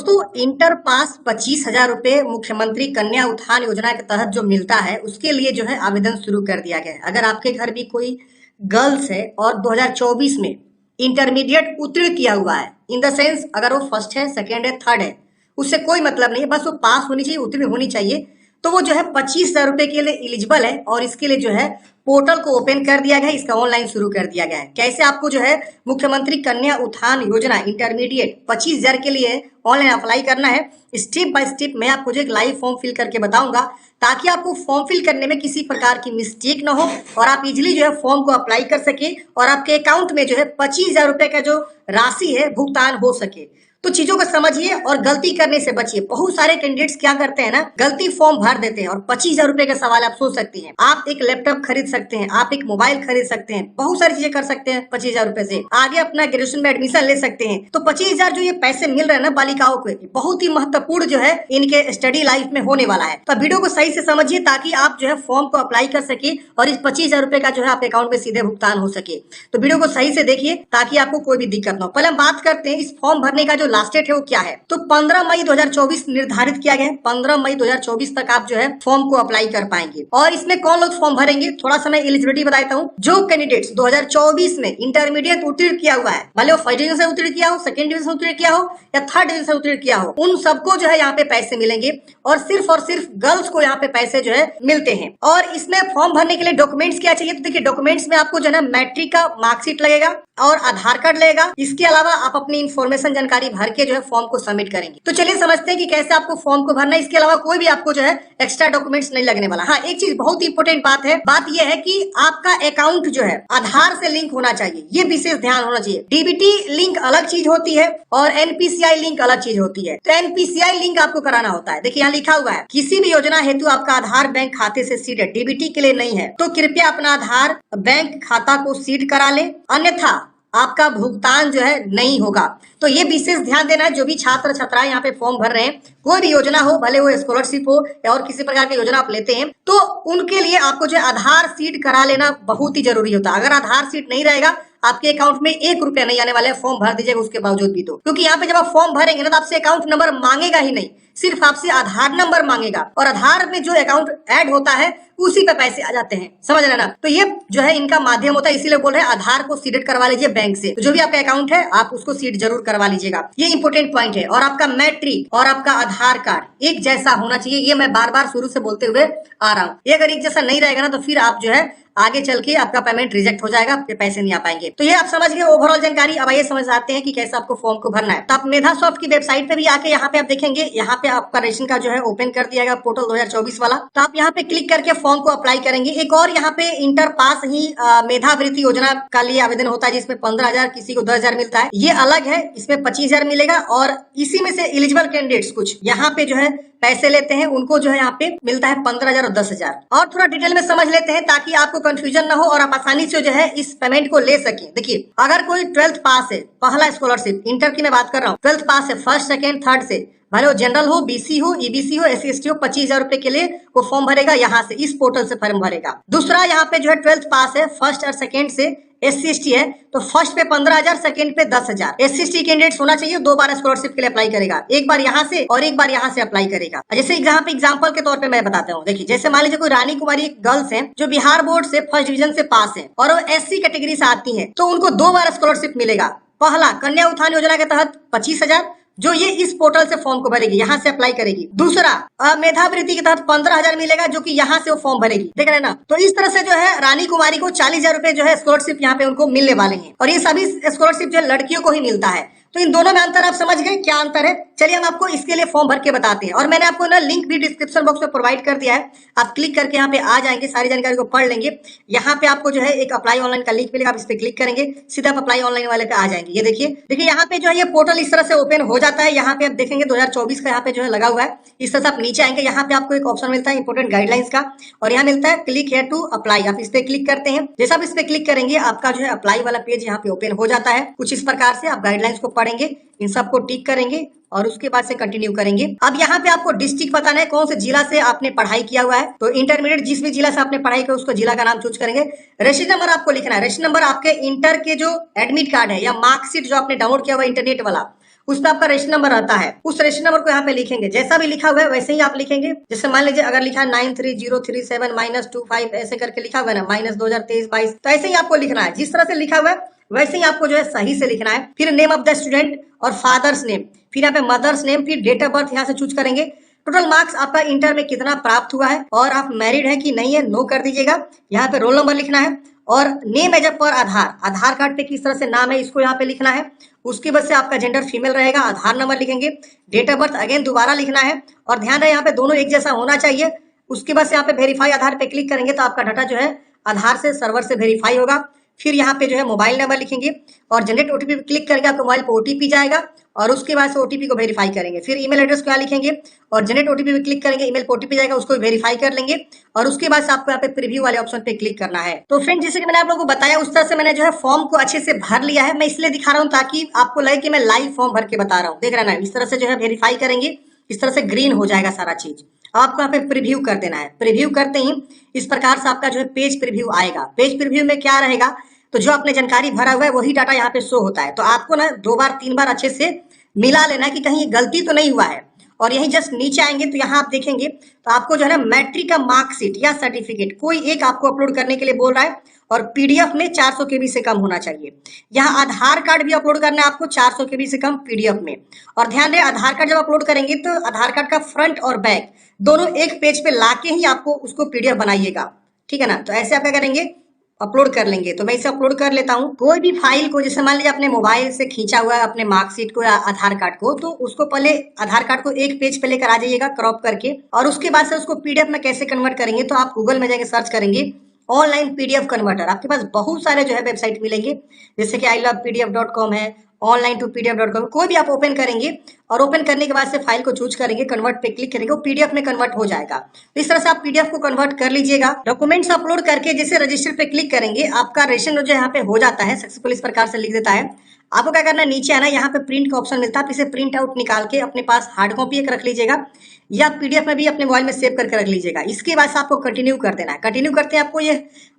दोस्तों, inter pass 25,000 रुपए मुख्यमंत्री कन्या उत्थान योजना के तहत जो मिलता है उसके लिए जो है आवेदन शुरू कर दिया गया है। अगर आपके घर भी कोई गर्ल्स है और 2024 में इंटरमीडिएट उत्तीर्ण किया हुआ है, इन द सेंस अगर वो फर्स्ट है, सेकेंड है, थर्ड है, उससे कोई मतलब नहीं है, बस वो पास होनी चाहिए, उत्तीर्ण होनी चाहिए, तो वो जो है 25,000 रुपए के लिए एलिजिबल है। और इसके लिए जो है पोर्टल को ओपन कर दिया गया है, इसका ऑनलाइन शुरू कर दिया गया है। कैसे आपको जो है मुख्यमंत्री कन्या उत्थान योजना इंटरमीडिएट 25,000 के लिए ऑनलाइन अप्लाई करना है, स्टेप बाय स्टेप मैं आपको जो एक लाइव फॉर्म फिल करके बताऊंगा, ताकि आपको फॉर्म फिल करने में किसी प्रकार की मिस्टेक ना हो और आप इजिली जो है फॉर्म को अप्लाई कर सके और आपके अकाउंट में जो है 25,000 रुपए का जो राशि है भुगतान हो सके। तो चीजों को समझिए और गलती करने से बचिए। बहुत सारे कैंडिडेट्स क्या करते हैं ना, गलती फॉर्म भर देते हैं और 25,000 रुपए का सवाल आप सोच सकती हैं। आप एक लैपटॉप खरीद सकते हैं, आप एक मोबाइल खरीद सकते हैं, बहुत सारी चीजें कर सकते हैं 25,000 रुपए से। आगे अपना ग्रेजुएशन में एडमिशन ले सकते हैं। तो 25,000 जो ये पैसे मिल रहे हैं ना बालिकाओं को, बहुत ही महत्वपूर्ण जो है इनके स्टडी लाइफ में होने वाला है। तो वीडियो को सही से समझिए ताकि आप जो है फॉर्म को अप्लाई कर सके और इस 25,000 रुपए का जो है आपके अकाउंट में सीधे भुगतान हो सके। तो वीडियो को सही से देखिए ताकि आपको कोई भी दिक्कत ना हो। पहले हम बात करते हैं इस फॉर्म भरने का जो लास्ट डेट है वो क्या है। तो 15 मई 2024 निर्धारित किया गया है। 15 मई 2024 तक आप जो है फॉर्म को अप्लाई कर पाएंगे। और इसमें कौन लोग फॉर्म भरेंगे, थोड़ा सा मैं एलिजिबिलिटी बताता हूँ। जो कैंडिडेट्स 2024 में इंटरमीडिएट उत्तीर्ण किया हुआ है, भले वो फर्स्ट डिवीजन से उत्तीर्ण किया हो, सेकंड डिवीजन से उत्तीर्ण किया हो या थर्ड डिवीजन से उत्तीर्ण किया हो, उन सबको जो है यहाँ पे पैसे मिलेंगे और सिर्फ गर्ल्स को यहाँ पे पैसे जो है मिलते हैं। और इसमें फॉर्म भरने के लिए डॉक्यूमेंट्स क्या चाहिए, तो देखिए डॉक्यूमेंट्स में आपको जो है मैट्रिक का मार्कशीट लगेगा और आधार कार्ड लगेगा। इसके अलावा आप अपनी इन्फॉर्मेशन जानकारी भर के जो है फॉर्म को सबमिट करेंगे। तो चलिए समझते हैं कि कैसे आपको फॉर्म को भरना है। इसके अलावा कोई भी आपको जो है एक्स्ट्रा डॉक्यूमेंट्स नहीं लगने वाला। हाँ, एक चीज बहुत ही इंपॉर्टेंट बात है, बात यह है कि आपका अकाउंट जो है आधार से लिंक होना चाहिए, ये विशेष ध्यान होना चाहिए। डीबीटी लिंक अलग चीज होती है और एनपीसीआई लिंक अलग चीज होती है। तो एनपीसीआई लिंक आपको कराना होता है। देखिए यहाँ लिखा हुआ है, किसी भी योजना हेतु आपका आधार बैंक खाते से सीड है, डीबीटी के लिए नहीं है, तो कृपया अपना आधार बैंक खाता को सीड करा ले, अन्यथा आपका भुगतान जो है नहीं होगा। तो ये विशेष ध्यान देना है, जो भी छात्र छात्राएं यहाँ पे फॉर्म भर रहे हैं, कोई भी योजना हो, भले वो स्कॉलरशिप हो या और किसी प्रकार की योजना आप लेते हैं, तो उनके लिए आपको जो है आधार सीड करा लेना बहुत ही जरूरी होता है। अगर आधार सीड नहीं रहेगा आपके अकाउंट में 1 रुपया नहीं आने वाला है, फॉर्म भर दीजिएगा उसके बावजूद भी। तो क्योंकि यहाँ पे जब आप फॉर्म भरेंगे ना तो आपसे अकाउंट नंबर मांगेगा ही नहीं, सिर्फ आपसे आधार नंबर मांगेगा और आधार में जो अकाउंट ऐड होता है उसी पे पैसे आ जाते हैं, समझ रहे ना। तो ये जो है इनका माध्यम होता है, इसीलिए बोल रहे हैं आधार को सीडेड करवा लीजिए बैंक से। तो जो भी आपका अकाउंट है आप उसको सीड जरूर करवा लीजिएगा, ये इंपोर्टेंट पॉइंट है। और आपका मैट्रिक और आपका आधार कार्ड एक जैसा होना चाहिए, ये मैं बार बार शुरू से बोलते हुए आ रहा हूँ। ये अगर एक जैसा नहीं रहेगा ना तो फिर आप जो है आगे चल के आपका पेमेंट रिजेक्ट हो जाएगा, आपके पैसे नहीं आ पाएंगे। तो ये आप समझ गए ओवरऑल जानकारी। अब आइए समझ आते हैं कि कैसे आपको फॉर्म को भरना है। तो आप मेधा सॉफ्ट की वेबसाइट पे भी आके यहाँ पे आप देखेंगे, यहाँ पे आपका रजिस्ट्रेशन का जो है ओपन कर दिया गया पोर्टल 2024 वाला। तो आप यहाँ पे क्लिक करके फॉर्म को अप्लाई करेंगे। एक और यहाँ पे इंटर पास ही मेधावृत्ति योजना का लिए आवेदन होता है, जिसमें 15,000 किसी को 10,000 मिलता है, ये अलग है। इसमें 25,000 मिलेगा और इसी में से एलिजिबल कैंडिडेट्स कुछ यहाँ पे जो है पैसे लेते हैं, उनको जो है यहाँ पे मिलता है 15,000 और 10,000। और थोड़ा डिटेल में समझ लेते हैं ताकि आपको कंफ्यूजन ना हो और आप आसानी से जो है इस पेमेंट को ले सके। देखिए अगर कोई 12th पास है, पहला स्कॉलरशिप इंटर की मैं बात कर रहा हूँ, 12th पास है, फर्स्ट सेकेंड थर्ड से, भले वो जनरल हो, बीसी हो, ईबीसी हो, एससी एसटी हो, 25,000 रुपए के लिए वो फॉर्म भरेगा, यहाँ से इस पोर्टल से फॉर्म भरेगा। दूसरा यहाँ पे जो है 12th पास है, फर्स्ट और सेकेंड से, एससी एसटी है तो फर्स्ट पे 15,000, सेकेंड पे 10,000। एससी एसटी कैंडिडेट होना चाहिए, 2 बार स्कॉलरशिप के लिए अप्लाई करेगा, एक बार यहाँ से और एक बार यहाँ से अप्लाई करेगा। जैसे यहाँ पे एग्जांपल के तौर पे मैं बताता हूँ। देखिए जैसे मान लीजिए कोई रानी कुमारी गर्ल्स हैं जो बिहार बोर्ड से फर्स्ट डिवीजन से पास है और वो एससी कैटेगरी से आती है, तो उनको 2 बार स्कॉलरशिप मिलेगा। पहला कन्या उत्थान योजना के तहत 25,000 जो ये इस पोर्टल से फॉर्म को भरेगी, यहाँ से अप्लाई करेगी। दूसरा मेधावृत्ति के तहत 15,000 मिलेगा जो कि यहाँ से वो फॉर्म भरेगी, देख रहे हैं ना। तो इस तरह से जो है रानी कुमारी को 40,000 रुपए जो है स्कॉलरशिप यहाँ पे उनको मिलने वाले हैं और ये सभी स्कॉलरशिप जो लड़कियों को ही मिलता है। तो इन दोनों में अंतर आप समझ गए, क्या अंतर है। चलिए हम आपको इसके लिए फॉर्म भर के बताते हैं और मैंने आपको ना लिंक भी डिस्क्रिप्शन बॉक्स में प्रोवाइड कर दिया है। आप क्लिक करके यहाँ पे आ जाएंगे, सारी जानकारी को पढ़ लेंगे। यहाँ पे आपको जो है एक अप्लाई ऑनलाइन का लिंक मिलेगा, आप इस पे क्लिक करेंगे, सीधा आप अप्लाई ऑनलाइन वाले पे आ जाएंगे। ये देखिए यहाँ पे जो है ये पोर्टल इस तरह से ओपन हो जाता है। यहाँ पे आप देखेंगे 2024 का यहाँ पे जो है लगा हुआ है। इस तरह से आप नीचे आएंगे, यहाँ पे आपको एक ऑप्शन मिलता है इंपोर्टेंट गाइडलाइंस का और यहाँ मिलता है क्लिक हियर टू अप्लाई। आप इस पे क्लिक करते हैं, जैसा आप इस पे क्लिक करेंगे आपका जो है अप्लाई वाला पेज यहाँ पे ओपन हो जाता है। कुछ इस प्रकार से आप गाइडलाइंस को पढ़ेंगे, इन सबको टिक करेंगे और उसके बाद से कंटिन्यू करेंगे। अब यहाँ पे आपको डिस्ट्रिक्ट बताना है, कौन से जिला से आपने पढ़ाई किया हुआ है। तो इंटरमीडिएट जिस भी जिला से आपने पढ़ाई किया उसको जिला का नाम चूज करेंगे। रजिस्ट्रेशन नंबर आपको लिखना है। रजिस्ट्रेशन नंबर आपके इंटर के जो एडमिट कार्ड है या मार्कशीट जो आपने डाउनलोड किया हुआ इंटरनेट वाला, उस पर आपका रजिस्टर नंबर रहता है, उस रजिस्टर नंबर को यहाँ पे लिखेंगे, जैसा भी लिखा हुआ है वैसे ही आप लिखेंगे। जैसे मान लीजिए अगर लिखा है 93037-25 ऐसे करके लिखा हुआ है ना, -2023-22, तो ऐसे ही आपको लिखना है, जिस तरह से लिखा हुआ है वैसे ही आपको जो है सही से लिखना है। फिर नेम ऑफ द स्टूडेंट और फादर्स नेम, फिर यहाँ पे मदर्स नेम, फिर डेट ऑफ बर्थ यहाँ से चूज करेंगे। टोटल मार्क्स आपका इंटर में कितना प्राप्त हुआ है और आप मैरिड है कि नहीं है, नो कर दीजिएगा। यहाँ पे रोल नंबर लिखना है और नेम एज पर आधार कार्ड पे किस तरह से नाम है इसको यहाँ पे लिखना है। उसकी वजह से आपका जेंडर फीमेल रहेगा, आधार नंबर लिखेंगे, डेट ऑफ बर्थ अगेन दोबारा लिखना है और ध्यान रहे यहाँ पे दोनों एक जैसा होना चाहिए। उसके बाद से यहाँ पे वेरीफाई आधार पे क्लिक करेंगे तो आपका डाटा जो है आधार से सर्वर से वेरीफाई होगा। फिर यहाँ पे जो है मोबाइल नंबर लिखेंगे और जनरेट ओटीपी पे क्लिक करेंगे, आपके मोबाइल पे ओटीपी जाएगा और उसके बाद से ओटीपी को वेरीफाई करेंगे। फिर ईमेल एड्रेस क्या लिखेंगे और जनरेट ओटीपी पे क्लिक करेंगे, ईमेल पे ओटीपी जाएगा, उसको वेरीफाई कर लेंगे और उसके बाद से आपको यहाँ पे प्रीव्यू वाले ऑप्शन पे क्लिक करना है। तो फ्रेंड जैसे कि मैंने आप लोगों को बताया उस तरह से मैंने जो है फॉर्म को अच्छे से भर लिया है। मैं इसलिए दिखा रहा हूँ ताकि आपको लगे कि मैं लाइव फॉर्म भर के बता रहा हूँ। देख रहे हैं ना, इस तरह से जो है वेरीफाई करेंगे, इस तरह से ग्रीन हो जाएगा सारा चीज। आपको यहाँ पे प्रीव्यू कर देना है। प्रीव्यू करते ही इस प्रकार से आपका जो है पेज प्रीव्यू आएगा। पेज प्रीव्यू में क्या रहेगा, तो जो आपने जानकारी भरा हुआ है वही डाटा यहाँ पे शो होता है। तो आपको ना 2 बार 3 बार अच्छे से मिला लेना है कि कहीं गलती तो नहीं हुआ है। और यही जस्ट नीचे आएंगे तो यहाँ आप देखेंगे तो आपको जो है ना मैट्रिक का मार्कशीट या सर्टिफिकेट कोई एक आपको अपलोड करने के लिए बोल रहा है और पीडीएफ में 400 केबी से कम होना चाहिए। यहाँ आधार कार्ड भी अपलोड करना है आपको 400 केबी से कम पीडीएफ में। और ध्यान रहे आधार कार्ड जब अपलोड करेंगे तो आधार कार्ड का फ्रंट और बैक दोनों एक पेज पे लाके ही आपको उसको पीडीएफ बनाइएगा, ठीक है ना। तो ऐसे आप क्या करेंगे, अपलोड कर लेंगे। तो मैं इसे अपलोड कर लेता हूँ। कोई भी फाइल को जैसे मान लीजिए अपने मोबाइल से खींचा हुआ है अपने मार्कशीट को या आधार कार्ड को, तो उसको पहले आधार कार्ड को एक पेज पे लेकर आ जाइएगा क्रॉप करके और उसके बाद से उसको पीडीएफ में कैसे कन्वर्ट करेंगे, तो आप गूगल में जाके सर्च करेंगे ऑनलाइन पीडीएफ कन्वर्टर। आपके पास बहुत सारे जो है वेबसाइट मिलेंगे, जैसे कि ilovepdf.com है, ऑनलाइन टू pdf.com, कोई भी आप ओपन करेंगे और ओपन करने के बाद से फाइल को चूज करेंगे, कन्वर्ट पे क्लिक करेंगे, वो पीडीएफ में कन्वर्ट हो जाएगा। तो इस तरह से आप पीडीएफ को कन्वर्ट कर लीजिएगा। डॉक्यूमेंट्स अपलोड करके जैसे रजिस्टर पे क्लिक करेंगे आपका रजिस्टर जो यहाँ पे हो जाता है सक्सेसफुल, इस प्रकार से लिख देता है। आपको क्या करना है, नीचे आना, यहाँ पे प्रिंट का ऑप्शन मिलता है, आप इसे प्रिंट आउट निकाल के अपने पास हार्ड कॉपी एक रख लीजिएगा या पीडीएफ में भी अपने मोबाइल में सेव करके रख लीजिएगा। इसके बाद से आपको कंटिन्यू कर देना है। कंटिन्यू करते हैं आपको ये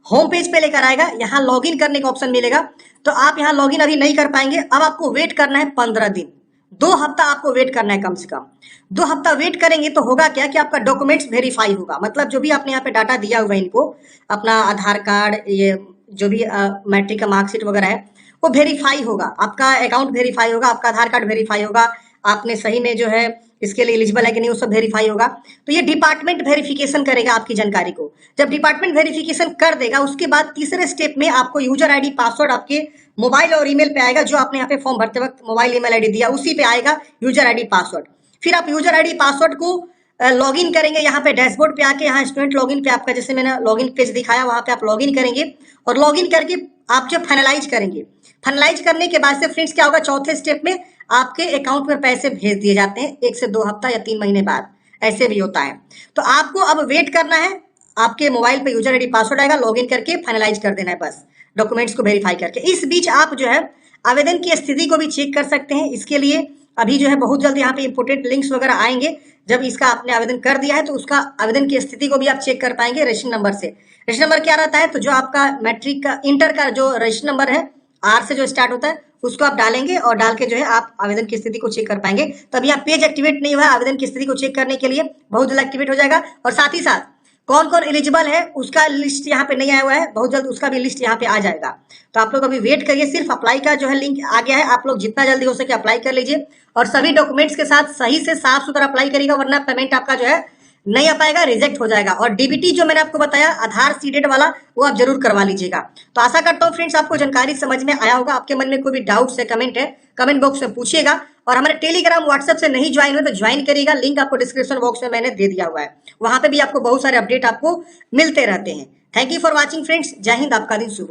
होम पेज पे लेकर आएगा, यहाँ लॉगिन करने का ऑप्शन मिलेगा। तो आप यहाँ लॉगिन अभी नहीं कर पाएंगे, अब आपको वेट करना है 15 दिन, 2 हफ्ता आपको वेट करना है कम से कम। 2 हफ्ता वेट करेंगे तो होगा क्या कि आपका डॉक्यूमेंट्स वेरीफाई होगा, मतलब जो भी आपने यहाँ पे डाटा दिया हुआ है इनको, अपना आधार कार्ड, ये जो भी मैट्रिक का मार्कशीट वगैरह है वो वेरीफाई होगा, आपका अकाउंट वेरीफाई होगा, आपका आधार कार्ड वेरीफाई होगा, आपने सही में जो है इसके लिए एलिजिबल है कि नहीं वो सब वेरीफाई होगा। तो ये डिपार्टमेंट वेरिफिकेशन करेगा आपकी जानकारी को। जब डिपार्टमेंट वेरिफिकेशन कर देगा उसके बाद तीसरे स्टेप में आपको यूजर आईडी पासवर्ड आपके मोबाइल और ईमेल पे आएगा, जो आपने यहाँ पे फॉर्म भरते वक्त मोबाइल ईमेल आईडी दिया उसी पे आएगा यूजर आईडी पासवर्ड। फिर आप यूजर आईडी पासवर्ड को लॉगिन करेंगे, यहाँ पे डैशबोर्ड पे आके यहाँ स्टूडेंट लॉगिन पे आपका जैसे मैंने लॉगिन पेज दिखाया वहां पे आप लॉगिन करेंगे और लॉगिन करके आप जो फाइनलाइज करेंगे, फाइनलाइज करने के बाद से फ्रेंड्स क्या होगा, चौथे स्टेप में आपके अकाउंट में पैसे भेज दिए जाते हैं 1 से 2 हफ्ता या 3 महीने बाद, ऐसे भी होता है। तो आपको अब वेट करना है, आपके मोबाइल पे यूजर आईडी पासवर्ड आएगा, लॉगिन करके फाइनलाइज कर देना है बस, डॉक्यूमेंट्स को वेरीफाई करके। इस बीच आप जो है आवेदन की स्थिति को भी चेक कर सकते हैं। इसके लिए अभी जो है बहुत जल्द यहाँ पे इंपोर्टेंट लिंक्स वगैरह आएंगे। जब इसका आपने आवेदन कर दिया है तो उसका आवेदन की स्थिति को भी आप चेक कर पाएंगे रजिस्ट्रेशन नंबर से। रजिस्ट्रेशन नंबर क्या रहता है, तो जो आपका मैट्रिक का इंटर का जो रजिस्ट्रेशन नंबर है आर से जो स्टार्ट होता है उसको आप डालेंगे और डाल के जो है आप आवेदन की स्थिति को चेक कर पाएंगे। तब यहाँ पेज एक्टिवेट नहीं हुआ है, आवेदन की स्थिति को चेक करने के लिए बहुत जल्द एक्टिवेट हो जाएगा। और साथ ही साथ कौन कौन एलिजिबल है उसका लिस्ट यहाँ पे नहीं आया हुआ है, बहुत जल्द उसका भी लिस्ट यहाँ पे आ जाएगा। तो आप लोग अभी वेट करिए, सिर्फ अप्लाई का जो है लिंक आ गया है, आप लोग जितना जल्दी हो सके अप्लाई कर लीजिए और सभी डॉक्यूमेंट्स के साथ सही से साफ सुथरा अप्लाई करिएगा, वरना पेमेंट आपका जो है नहीं आ पाएगा, रिजेक्ट हो जाएगा। और डीबीटी जो मैंने आपको बताया आधार सीडेड वाला वो आप जरूर करवा लीजिएगा। तो आशा करता हूँ फ्रेंड्स आपको जानकारी समझ में आया होगा। आपके मन में कोई भी डाउट्स है कमेंट है कमेंट बॉक्स में पूछिएगा और हमारे टेलीग्राम व्हाट्सएप से नहीं ज्वाइन हुए तो ज्वाइन करिएगा, लिंक आपको डिस्क्रिप्शन बॉक्स में मैंने दे दिया हुआ है, वहां पे भी आपको बहुत सारे अपडेट आपको मिलते रहते हैं। Thank you for watching friends, जय हिंद, आपका दिन शुभ हो।